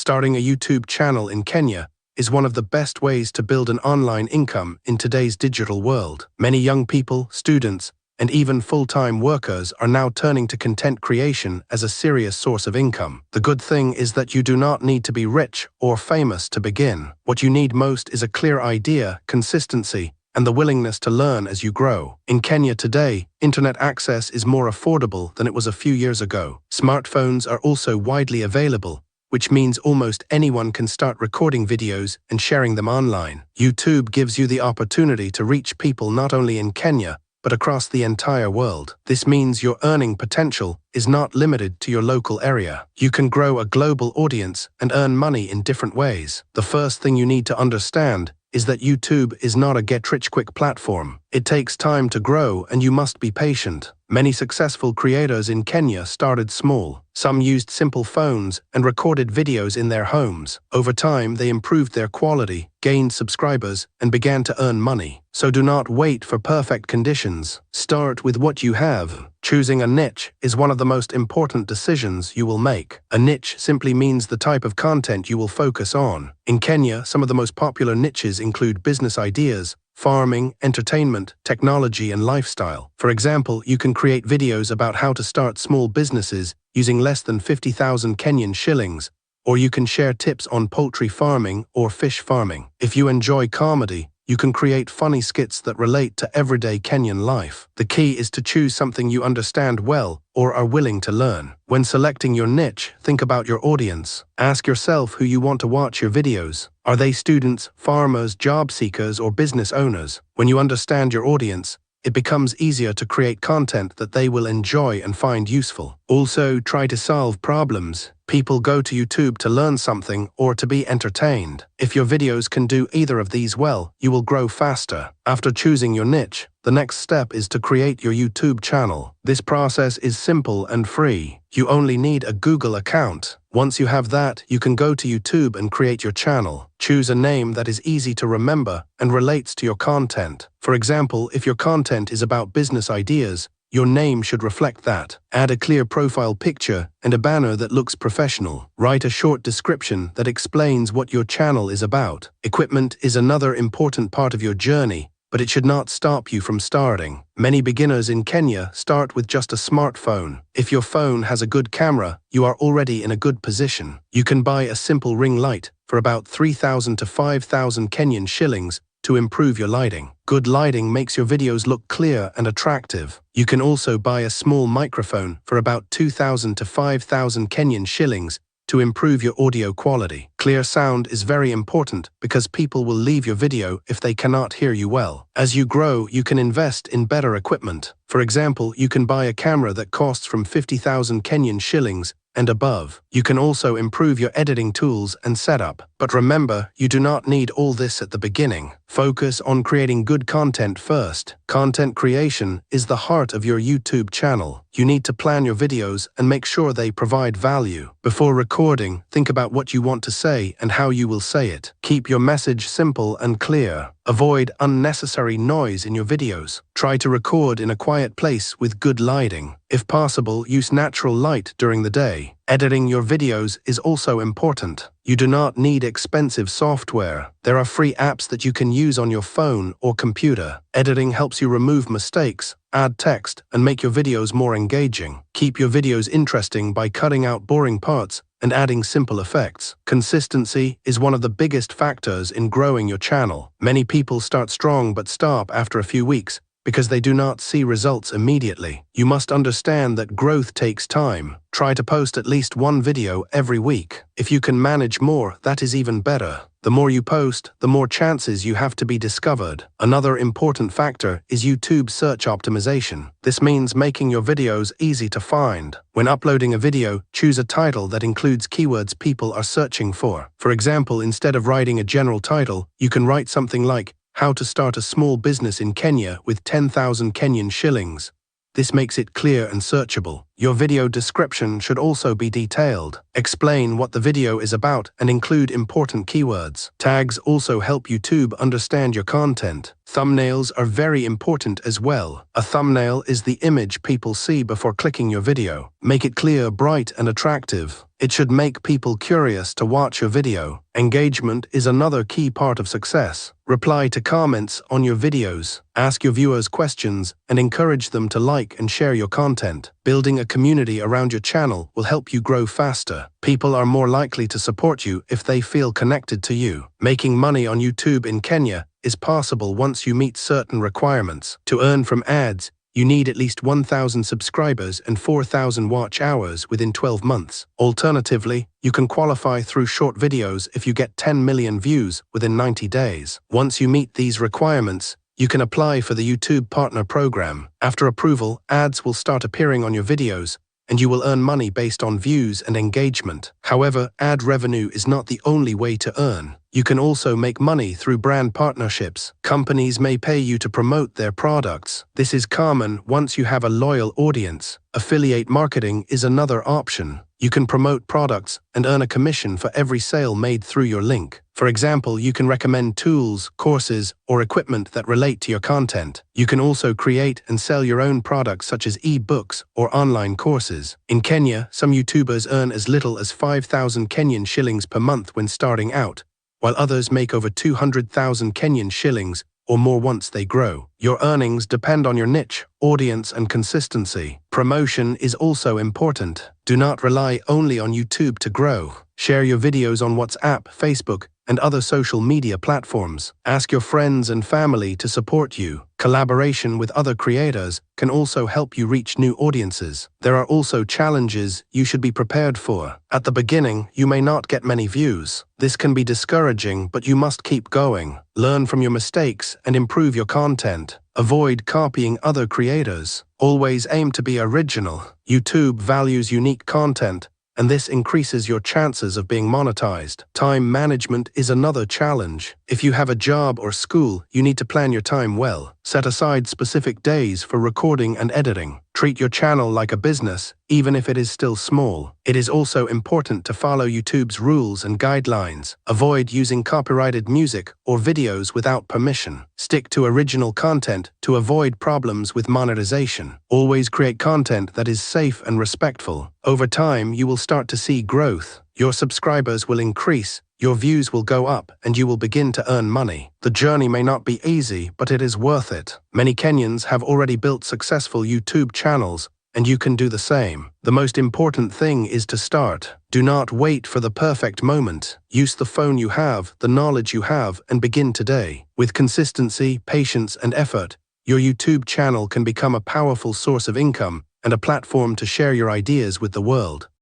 Starting a YouTube channel in Kenya is one of the best ways to build an online income in today's digital world. Many young people, students, and even full-time workers are now turning to content creation as a serious source of income. The good thing is that you do not need to be rich or famous to begin. What you need most is a clear idea, consistency, and the willingness to learn as you grow. In Kenya today, internet access is more affordable than it was a few years ago. Smartphones are also widely available, which means almost anyone can start recording videos and sharing them online. YouTube gives you the opportunity to reach people not only in Kenya, but across the entire world. This means your earning potential is not limited to your local area. You can grow a global audience and earn money in different ways. The first thing you need to understand is that YouTube is not a get-rich-quick platform. It takes time to grow and you must be patient. Many successful creators in Kenya started small. Some used simple phones and recorded videos in their homes. Over time, they improved their quality, gained subscribers, and began to earn money. So do not wait for perfect conditions. Start with what you have. Choosing a niche is one of the most important decisions you will make. A niche simply means the type of content you will focus on. In Kenya, some of the most popular niches include business ideas, farming, entertainment, technology, and lifestyle. For example, you can create videos about how to start small businesses using less than 50,000 Kenyan shillings, or you can share tips on poultry farming or fish farming. If you enjoy comedy, you can create funny skits that relate to everyday Kenyan life. The key is to choose something you understand well or are willing to learn. When selecting your niche, think about your audience. Ask yourself who you want to watch your videos. Are they students, farmers, job seekers, or business owners? When you understand your audience, it becomes easier to create content that they will enjoy and find useful. Also, try to solve problems. People go to YouTube to learn something or to be entertained. If your videos can do either of these well, you will grow faster. After choosing your niche, the next step is to create your YouTube channel. This process is simple and free. You only need a Google account. Once you have that, you can go to YouTube and create your channel. Choose a name that is easy to remember and relates to your content. For example, if your content is about business ideas, your name should reflect that. Add a clear profile picture and a banner that looks professional. Write a short description that explains what your channel is about. Equipment is another important part of your journey, but it should not stop you from starting. Many beginners in Kenya start with just a smartphone. If your phone has a good camera, you are already in a good position. You can buy a simple ring light for about 3,000 to 5,000 Kenyan shillings to improve your lighting. Good lighting makes your videos look clear and attractive. You can also buy a small microphone for about 2,000 to 5,000 Kenyan shillings to improve your audio quality. Clear sound is very important because people will leave your video if they cannot hear you well. As you grow, you can invest in better equipment. For example, you can buy a camera that costs from 50,000 Kenyan shillings and above. You can also improve your editing tools and setup. But remember, you do not need all this at the beginning. Focus on creating good content first. Content creation is the heart of your YouTube channel. You need to plan your videos and make sure they provide value. Before recording, think about what you want to say and how you will say it. Keep your message simple and clear. Avoid unnecessary noise in your videos. Try to record in a quiet place with good lighting. If possible, use natural light during the day. Editing your videos is also important. You do not need expensive software. There are free apps that you can use on your phone or computer. Editing helps you remove mistakes, add text, and make your videos more engaging. Keep your videos interesting by cutting out boring parts and adding simple effects. Consistency is one of the biggest factors in growing your channel. Many people start strong but stop after a few weeks because they do not see results immediately. You must understand that growth takes time. Try to post at least one video every week. If you can manage more, that is even better. The more you post, the more chances you have to be discovered. Another important factor is YouTube search optimization. This means making your videos easy to find. When uploading a video, choose a title that includes keywords people are searching for. For example, instead of writing a general title, you can write something like, "How to start a small business in Kenya with 10,000 Kenyan shillings." This makes it clear and searchable. Your video description should also be detailed. Explain what the video is about and include important keywords. Tags also help YouTube understand your content. Thumbnails are very important as well. A thumbnail is the image people see before clicking your video. Make it clear, bright, and attractive. It should make people curious to watch your video. Engagement is another key part of success. Reply to comments on your videos. Ask your viewers questions and encourage them to like and share your content. Building a community around your channel will help you grow faster. People are more likely to support you if they feel connected to you. Making money on YouTube in Kenya is possible once you meet certain requirements. To earn from ads, you need at least 1,000 subscribers and 4,000 watch hours within 12 months. Alternatively, you can qualify through short videos if you get 10 million views within 90 days. Once you meet these requirements, you can apply for the YouTube Partner Program. After approval, ads will start appearing on your videos, and you will earn money based on views and engagement. However, ad revenue is not the only way to earn. You can also make money through brand partnerships. Companies may pay you to promote their products. This is common once you have a loyal audience. Affiliate marketing is another option. You can promote products and earn a commission for every sale made through your link. For example, you can recommend tools, courses, or equipment that relate to your content. You can also create and sell your own products such as e-books or online courses. In Kenya, some YouTubers earn as little as 5,000 Kenyan shillings per month when starting out, while others make over 200,000 Kenyan shillings or more once they grow. Your earnings depend on your niche, audience, and consistency. Promotion is also important. Do not rely only on YouTube to grow. Share your videos on WhatsApp, Facebook, and other social media platforms. Ask your friends and family to support you. Collaboration with other creators can also help you reach new audiences. There are also challenges you should be prepared for. At the beginning, you may not get many views. This can be discouraging, but you must keep going. Learn from your mistakes and improve your content. Avoid copying other creators. Always aim to be original. YouTube values unique content, and this increases your chances of being monetized. Time management is another challenge. If you have a job or school, you need to plan your time well. Set aside specific days for recording and editing. Treat your channel like a business, even if it is still small. It is also important to follow YouTube's rules and guidelines. Avoid using copyrighted music or videos without permission. Stick to original content to avoid problems with monetization. Always create content that is safe and respectful. Over time, you will start to see growth. Your subscribers will increase, your views will go up, and you will begin to earn money. The journey may not be easy, but it is worth it. Many Kenyans have already built successful YouTube channels, and you can do the same. The most important thing is to start. Do not wait for the perfect moment. Use the phone you have, the knowledge you have, and begin today. With consistency, patience, and effort, your YouTube channel can become a powerful source of income and a platform to share your ideas with the world.